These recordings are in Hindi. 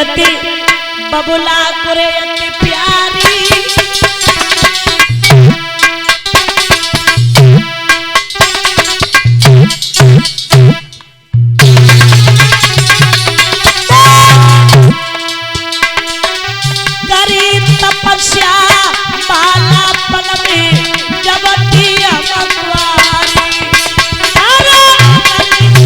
लगती बबुला करे अति प्यारी। गरीब तपस्या बालापन में जब दिया मगवारी।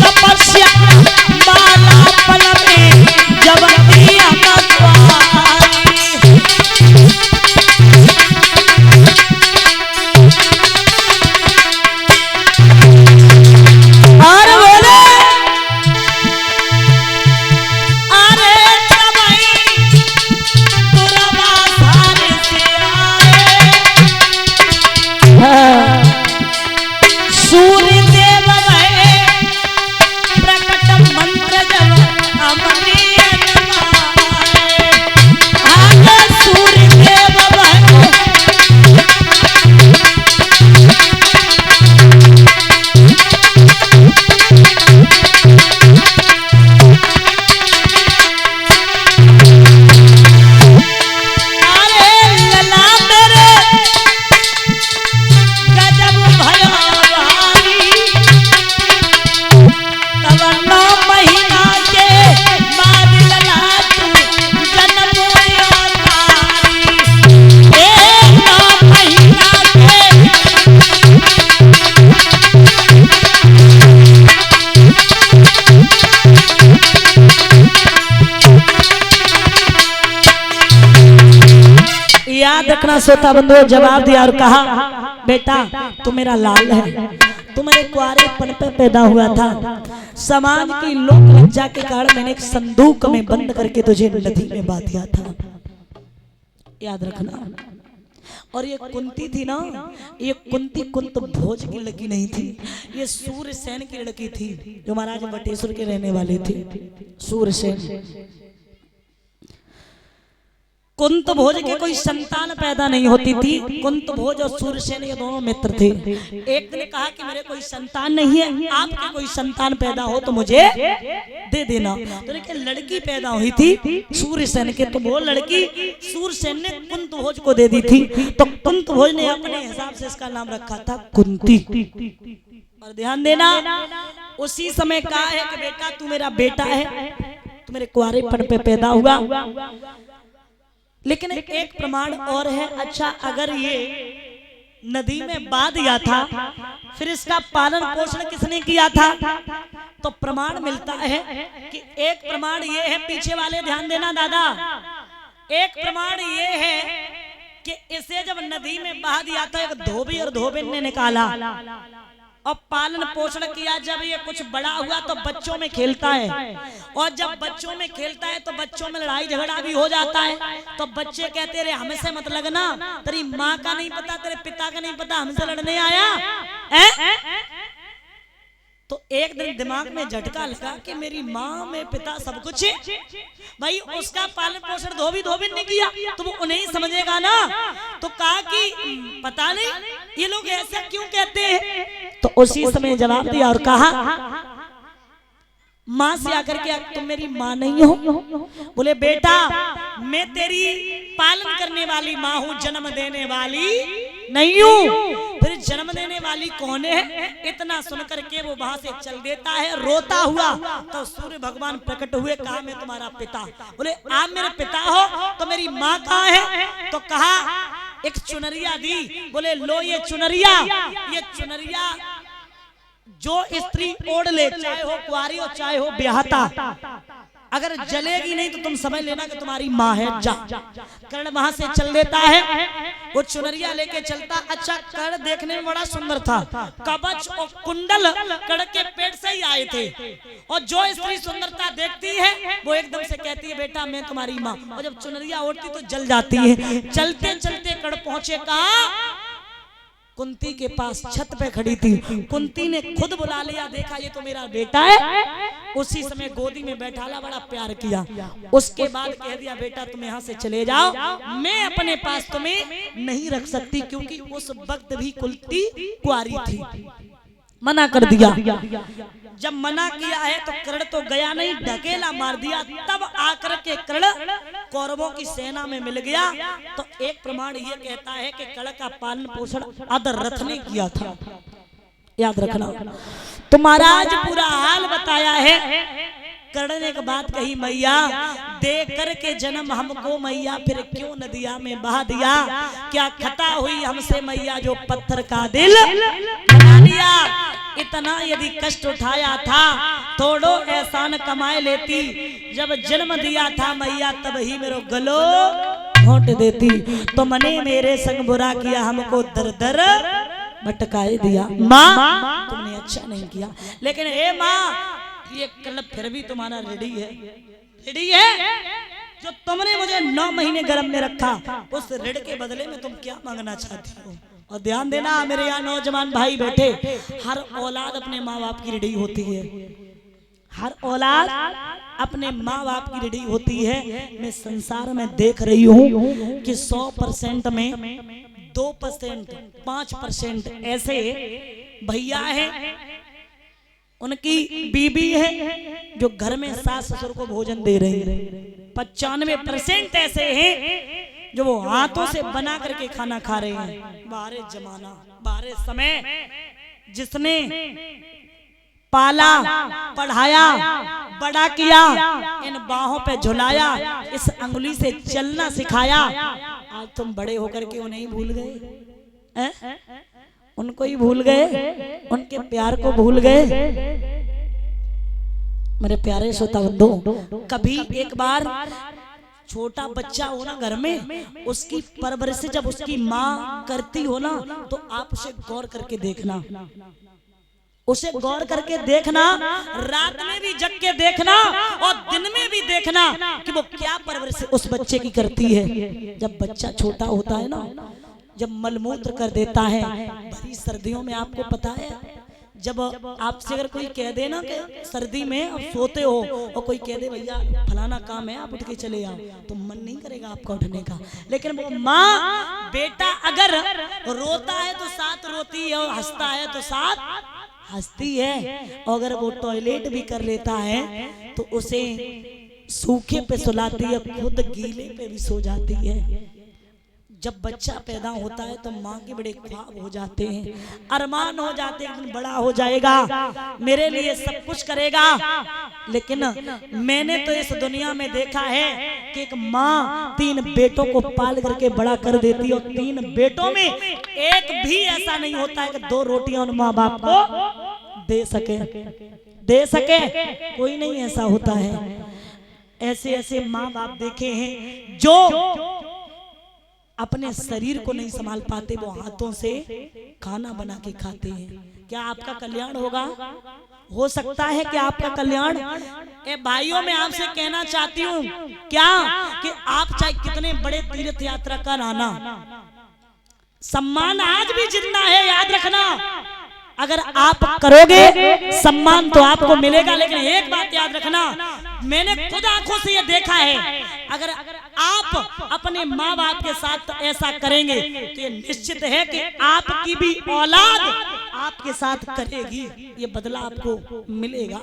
तपस्या बालापन में जब दिया मगवारी। और बोले अरे जमाई तुरवा सारे से आए। सूर्य देव भय प्रकट मंत्र जब अमृत माए। आगे सूर्य देव भय अरे लला मेरे गजब भयो भारी। तब 9 महीना के बाद लला तू जन्म होयो तारी। 9 महीना के याद रखना श्रोता बंधुओं। जवाब दिया और कहा बेटा तू मेरा लाल है, तू मेरे कुआरेपन पे पैदा हुआ था। समाज की लोक लज्जा के कारण मैंने एक संदूक में बंद करके तुझे नदी में बहा दिया था। याद रखना। और ये कुंती थी ना, ये कुंती कुंत भोज की लड़की नहीं थी, ये सूरसेन की लड़की थी जो महाराज बटेश्वर के रहने वाले थे। सूरसेन कुंत भोज के कोई संतान पैदा नहीं होती थी। कुंत भोज और सूरसेन ये दोनों मित्र थे। एक ने कहा कि मेरे कोई संतान नहीं है, आपके कोई संतान पैदा हो तो मुझे दे देना। तो लेकिन लड़की पैदा हुई थी सूरसेन के, तो वो लड़की सूरसेन ने कुंत भोज को दे दी थी। तो कुंत भोज ने अपने हिसाब से इसका नाम रखा था कुंती। और ध्यान देना उसी समय कहा है कि बेटा तू मेरा बेटा है, तू मेरे कुआरेपन पे पैदा हुआ। लेकिन एक प्रमाण और है। अच्छा अगर ये नदी में बहा दिया था फिर इसका पालन पोषण किसने किया था? तो प्रमाण मिलता है कि एक प्रमाण ये है, पीछे वाले ध्यान देना दादा। एक प्रमाण ये है कि इसे जब नदी में बहा दिया था एक धोबी और धोबिन ने निकाला और पालन पोषण किया। जब ये कुछ बड़ा हुआ तो बच्चों में खेलता है, और जब बच्चों में खेलता है तो बच्चों में लड़ाई झगड़ा भी हो जाता है। तो बच्चे कहते रहे हमसे मत लगना, तेरी माँ का नहीं पता, तेरे पिता का नहीं पता, हमसे लड़ने आया है? तो एक दिन दिमाग में झटका लगा कि मेरी माँ में पिता सब कुछ है भाई, उसका पालन पोषण धोबी धोबिन ने किया तो वो उन्हें ही समझेगा ना। तो कहा कि पता नहीं ये लोग ऐसा क्यों कहते हैं। तो उसी समय जवाब दिया और कहा माँ से आकर के तुम मेरी माँ नहीं हो? बोले बेटा मैं तेरी पालन करने वाली माँ हूँ, जन्म देने वाली नहीं हूँ। फिर जन्म देने वाली कौन है? इतना सुन करके वो वहां से चल देता है रोता हुआ। तो सूर्य भगवान प्रकट हुए, कहा मैं तुम्हारा पिता। बोले आप मेरे पिता हो तो मेरी माँ कहाँ है? तो कहा एक चुनरिया दी। बोले लो ये चुनरिया जो स्त्री ओढ़ ले, चाहे हो कुंवारी हो चाहे हो ब्याहता, अगर जलेगी नहीं तो तुम समझ लेना कि तुम्हारी माँ है। जा। कर्ण वहां से चल देता है, वो चुनरिया लेके चलता। अच्छा कर्ण देखने में बड़ा सुंदर था, कवच और कुंडल कर्ण के पेट से ही आए थे। और जो स्त्री सुंदरता देखती है वो एकदम से कहती है बेटा मैं तुम्हारी माँ, और जब चुनरिया ओढ़ती तो जल जाती है। चलते चलते कर्ण पहुंचे कहा कुंती के पास, छत पे खड़ी थी। कुंती ने खुद बुला लिया, देखा ये तो मेरा बेटा है। उसी समय गोदी में बैठाला, बड़ा प्यार किया। उसके बाद कह दिया बेटा तुम यहाँ से चले जाओ, मैं अपने पास तुम्हें नहीं रख सकती, क्योंकि उस वक्त भी कुंती कुंवारी थी। मना कर दिया। जब मना किया है तो कर्ण तो गया नहीं, ढकेला मार दिया। तब आकर के कर्ण कौरवों की सेना में मिल गया। तो एक प्रमाण ये कहता है कि कर्ण का पालन पोषण आदर रथ ने किया था, याद रखना। तो महाराज पूरा हाल बताया है। कर्ण ने एक बात कही, मैया दे कर के जन्म हमको मैया फिर क्यों नदिया में बहा दिया। क्या खता हुई हमसे मैया जो पत्थर का दिल बना दिया। इतना यदि कष्ट उठाया था थोड़ो एहसान कमाए लेती। जब जन्म दिया था मैया तब ही मेरे गलो घोंट देती। तो मने मेरे संग बुरा किया हमको दर दर भटकाए दिया। माँ तुमने अच्छा नहीं किया, लेकिन हे माँ ये कर्ण फिर भी तुम्हारा रेडी है, रेडी है। जो तुमने मुझे 9 महीने गर्भ में रखा उस ऋण के बदले में तुम क्या मांगना चाहती हो। और ध्यान देना मेरे यहाँ नौजवान भाई बैठे, हर औलाद अपने माँ बाप की रेडी होती है, हर औलाद अपने माँ बाप की रेडी होती है। मैं संसार में देख रही हूँ कि 100% में 2%, 5% ऐसे भैया हैं, उनकी बीबी है जो घर में सास ससुर को भोजन दे रही है। 95% ऐसे हैं जो वो हाथों से बना करके खाना खा रहे हैं। बारे जमाना, बारे समय, जिसने पाला, पढ़ाया, बड़ा किया, इन बाहों पे झुलाया, इस अंगुली से चलना सिखाया, आज तुम बड़े होकर के उन्हें ही भूल गए, उनको ही भूल गए, उनके प्यार को भूल गए। मेरे प्यारे श्रोता बंधु, कभी एक बार छोटा बच्चा हो ना घर में, उसकी परवरिश जब उसकी माँ करती हो ना तो आप उसे गौर करके देखना, उसे गौर करके देखना, रात में भी जग के देखना और दिन में भी देखना कि वो क्या परवरिश उस बच्चे की करती है। जब बच्चा छोटा होता है ना, जब मलमूत्र कर देता है, भरी सर्दियों में आपको पता है, जब आपसे अगर कोई कह दे ना कि सर्दी में आप सोते हो और कोई कह दे भैया फलाना काम है आप उठ के चले आओ, तो मन नहीं करेगा आपका उठने का। लेकिन वो माँ बेटा अगर रोता है तो साथ रोती है और हंसता है तो साथ हंसती है, और अगर वो टॉयलेट भी कर लेता है तो उसे सूखे पे सुलाती है, खुद गीले पे भी सो जाती है। जब बच्चा पैदा होता है तो माँ के बड़े ख्वाब हो जाते हैं, अरमान हो जाते हैं, एक दिन बड़ा हो जाएगा, मेरे लिए सब कुछ करेगा। लेकिन मैंने तो इस दुनिया में देखा है कि एक माँ 3 बेटों को पाल करके बड़ा कर देती है, और 3 बेटों में एक भी ऐसा नहीं होता है कि 2 रोटियां उन माँ बाप को दे सके, कोई नहीं ऐसा होता है। ऐसे ऐसे माँ बाप देखे हैं जो अपने शरीर को नहीं संभाल पाते, वो हाथों से खाना बना के खाते हैं। क्या आपका कल्याण होगा? हो सकता है कि आपका कल्याण। ए भाइयों, मैं आपसे कहना चाहती हूँ क्या कि आप चाहे कितने बड़े तीर्थ यात्रा कर आना, सम्मान आज भी जिंदा है, याद रखना। अगर आप करोगे सम्मान तो आपको मिलेगा, लेकिन एक बात याद रखना, मैंने खुद आंखों से ये देखा है, अगर आप अपने माँ बाप के साथ ऐसा करेंगे तो ये निश्चित है कि आपकी भी औलाद आपके साथ करेगी, ये बदला आपको मिलेगा,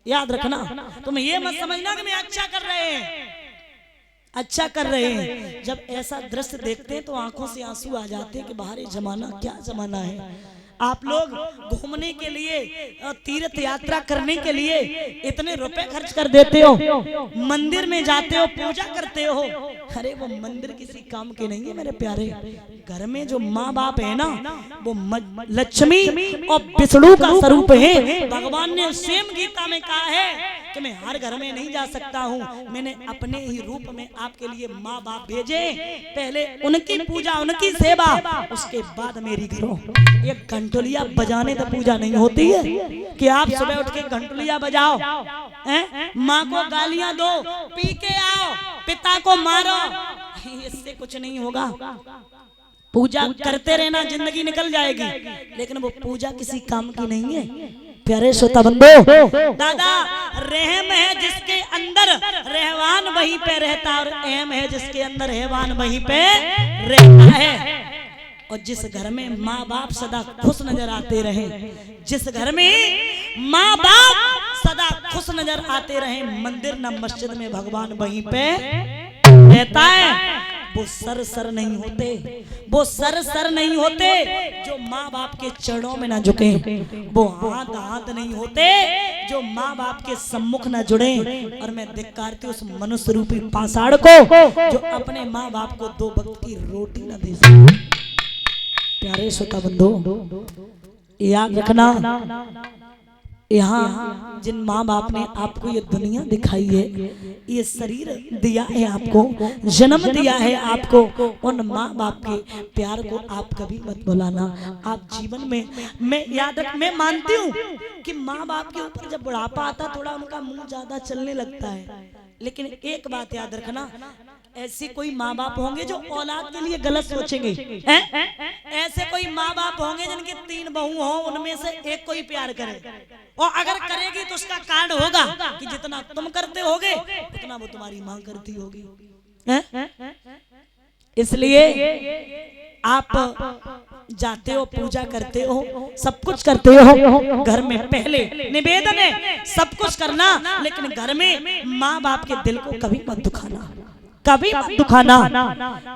याद रखना। तुम ये मत समझना कि मैं अच्छा कर रहे हैं, अच्छा कर रहे हैं। जब ऐसा दृश्य देखते हैं तो आंखों से आंसू आ जाते हैं कि बाहरी जमाना क्या जमाना है। आप लोग घूमने के लिए, तीर्थ यात्रा करने के लिए इतने रुपए खर्च कर देते हो, मंदिर में जाते हो, पूजा करते हो, अरे वो मंदिर किसी काम के नहीं है मेरे प्यारे। घर में जो माँ बाप है ना, वो लक्ष्मी और विष्णु का स्वरूप है। भगवान ने स्वयं गीता में कहा है कि मैं हर घर में नहीं जा सकता हूँ, मैंने अपने ही रूप में आपके लिए माँ बाप भेजे, पहले उनकी पूजा, उनकी सेवा, उसके बाद मेरी करो। ये घंटुलिया बजाने तो पूजा नहीं होती है कि आप सुबह उठ के घंटुलिया बजाओ, माँ को गालियां दो, पी के आओ, पिता को मारो, इससे कुछ नहीं होगा। पूजा करते रहना, जिंदगी निकल जाएगी, लेकिन वो पूजा किसी काम की नहीं है। प्यारे श्रोता बंधु, दादा रहम है जिसके अंदर रहवान वहीं पे रहता, और अहम है जिसके अंदर रहवान वहीं पे रहता है। और जिस घर में माँ बाप सदा खुश नजर आते रहे, जिस घर में माँ बाप सदा खुश नजर आते रहे, मंदिर न मस्जिद में भगवान वहीं पे रहता है। वो सर नहीं होते, वो सर नहीं होते जो माँ बाप के चरणों में ना झुके, वो हाथ नहीं होते जो माँ बाप के सम्मुख ना जुड़े। और मैं धिक्कारती उस मनुष्य रूपी पाषाण को जो अपने माँ बाप को 2 वक्त की रोटी ना दे सके। प्यारे श्रोता बंधु, याद रखना, यहाँ जिन माँ बाप ने आपको ये दुनिया दिखाई है, ये शरीर दिया है आपको, जन्म दिया है आपको, उन माँ बाप के प्यार को आप कभी मत भुलाना। आप जीवन में, मैं मानती हूँ कि माँ बाप के ऊपर जब बुढ़ापा आता थोड़ा उनका मुंह ज्यादा चलने लगता है, लेकिन एक बात याद रखना, ऐसे कोई माँ बाप होंगे जो औलाद के लिए गलत सोचेंगे, ऐसे कोई माँ बाप होंगे जिनके 3 बहू हो, उनमें से एक कोई प्यार करे, और अगर करेगी तो उसका कारण होगा कि जितना तुम करते होगे उतना वो तुम्हारी माँ करती होगी। इसलिए आप जाते हो, पूजा करते हो, सब कुछ करते हो, घर में पहले निवेदन है सब कुछ करना, लेकिन घर में माँ बाप के दिल को कभी मत दुखाना, कभी मत दुखाना।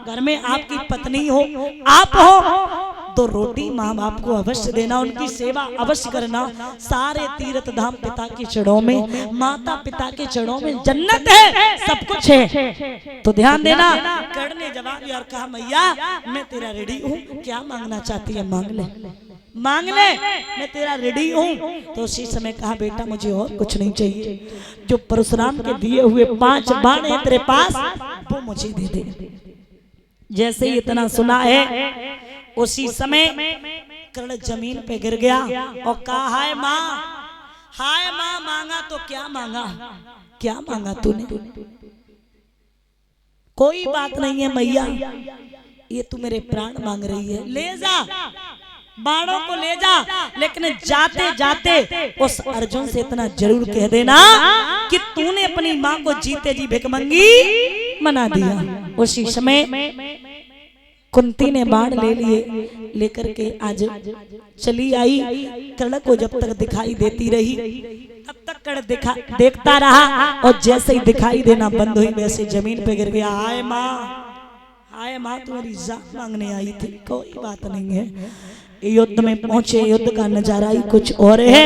घर में आपकी पत्नी हो, आप हो, तो रोटी माँ बाप को अवश्य देना, उनकी सेवा अवश्य करना। सारे तीर्थ धाम पिता के चरणों में, माता पिता के चरणों में जन्नत है, सब कुछ है। तो ध्यान देना। कर्ण ने जवाब दिया और कहा, मैया मैं तेरा रेडी हूँ, क्या मांगना चाहती है मांग ले, मांग ले, मैं तेरा रेडी हूँ। तो उसी समय कहा, बेटा मुझे और कुछ नहीं चाहिए, जो परशुराम के दिए हुए 5 बाण है तेरे पास, वो मुझे दे दे। जैसे ही इतना सुना है, उसी समय कर्ण जमीन पे गिर गया और कहा, हाय माँ, मांगा तो क्या मांगा, क्या मांगा तूने? कोई बात नहीं है मैया, ये तू मेरे प्राण मांग रही है, ले जा, बाणों को ले जा, लेकिन जाते जाते उस अर्जुन से इतना जरूर कह देना कि तूने अपनी माँ को जीते जी भिखमंगी बना दिया। उसी समय कुंती ने बाण ले लिए, लेकर के आज चली आई। कर्ण को जब तक दिखाई देती रही तब तक कर्ण देखता रहा, और जैसे ही दिखाई देना बंद हुई वैसे जमीन पे गिर गया। हाय माँ तुम्हारी जान मांगने आई थी, कोई बात नहीं है। युद्ध में पहुंचे, युद्ध का नजारा ही कुछ और है।